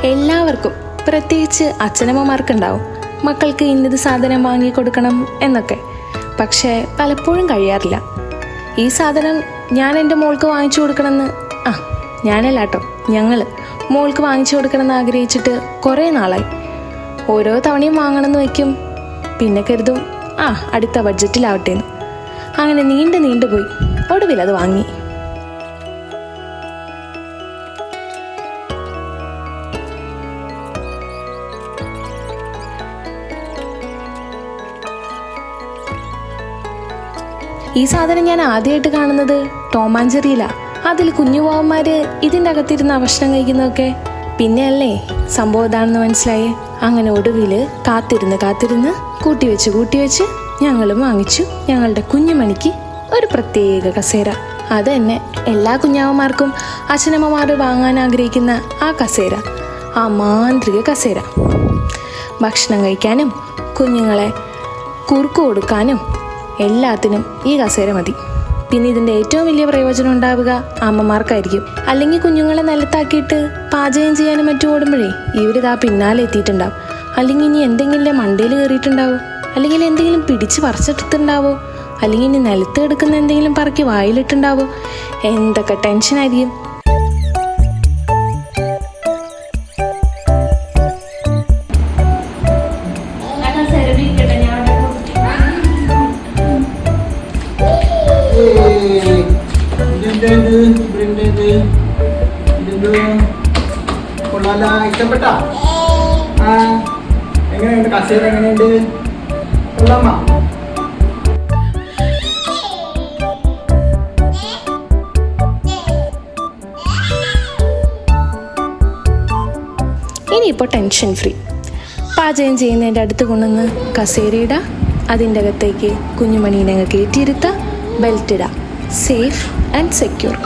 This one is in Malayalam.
എല്ലാവർക്കും, പ്രത്യേകിച്ച് അച്ഛനമ്മമാർക്കുണ്ടാവും മക്കൾക്ക് ഇന്നത് സാധനം വാങ്ങിക്കൊടുക്കണം എന്നൊക്കെ. പക്ഷേ പലപ്പോഴും കഴിയാറില്ല. ഈ സാധനം ഞാൻ എൻ്റെ മോൾക്ക് വാങ്ങിച്ചു കൊടുക്കണമെന്ന്, ഞാനല്ല കേട്ടോ, ഞങ്ങൾ മോൾക്ക് വാങ്ങിച്ചു കൊടുക്കണമെന്ന് ആഗ്രഹിച്ചിട്ട് കുറേ നാളായി. ഓരോ തവണയും വാങ്ങണമെന്ന് വയ്ക്കും, പിന്നെ കരുതും അടുത്ത ബഡ്ജറ്റിലാവട്ടേന്ന്. അങ്ങനെ നീണ്ടുപോയി ഒടുവിൽ അത് വാങ്ങി. ഈ സാധനം ഞാൻ ആദ്യമായിട്ട് കാണുന്നത് ടോം ആൻഡ് ജെറിയിലാണ്. അതിൽ കുഞ്ഞുവാവന്മാര് ഇതിൻ്റെ അകത്തിരുന്ന് ഭക്ഷണം കഴിക്കുന്നതൊക്കെ പിന്നെയല്ലേ സംഭവം ഇതാണെന്ന് മനസ്സിലായേ. അങ്ങനെ ഒടുവിൽ കാത്തിരുന്ന് കൂട്ടിവെച്ച് ഞങ്ങളും വാങ്ങിച്ചു ഞങ്ങളുടെ കുഞ്ഞുമണിക്ക് ഒരു പ്രത്യേക കസേര. അത് തന്നെ എല്ലാ കുഞ്ഞാവന്മാർക്കും അച്ഛനമ്മമാർ വാങ്ങാൻ ആഗ്രഹിക്കുന്ന ആ കസേര, ആ മാന്ത്രിക കസേര. ഭക്ഷണം കഴിക്കാനും കുഞ്ഞുങ്ങളെ കുറുക്ക് കൊടുക്കാനും എല്ലാത്തിനും ഈ കസേര മതി. പിന്നെ ഇതിൻ്റെ ഏറ്റവും വലിയ പ്രയോജനം ഉണ്ടാവുക അമ്മമാർക്കായിരിക്കും. അല്ലെങ്കിൽ കുഞ്ഞുങ്ങളെ നിലത്താക്കിയിട്ട് പാചകം ചെയ്യാനും മറ്റും ഓടുമ്പോഴേ ഇവരിതാ പിന്നാലെ എത്തിയിട്ടുണ്ടാവും. അല്ലെങ്കിൽ ഇനി എന്തെങ്കിലും മണ്ടയിൽ കയറിയിട്ടുണ്ടാവും, അല്ലെങ്കിൽ എന്തെങ്കിലും പിടിച്ച് പറിച്ചെടുത്തിട്ടുണ്ടാവോ, അല്ലെങ്കിൽ ഇനി നിലത്ത് കിടക്കുന്ന എന്തെങ്കിലും പറക്കി വായിലിട്ടുണ്ടാവോ. എന്തൊക്കെ ടെൻഷനായിരിക്കും. ഇഷ്ടപ്പെട്ടോ? എങ്ങനെയുണ്ട് കസേര? എങ്ങനെയുണ്ട്? കൊള്ളാമോ? ഇനിയിപ്പോൾ ടെൻഷൻ ഫ്രീ. പാചകം ചെയ്യുന്നതിൻ്റെ അടുത്ത് കൊണ്ടുവന്ന് കസേരയിടുക, അതിൻ്റെ അകത്തേക്ക് കുഞ്ഞുമണീനെ കയറ്റിയിരുത്തുക, ബെൽറ്റ് ഇടുക. Safe and secure.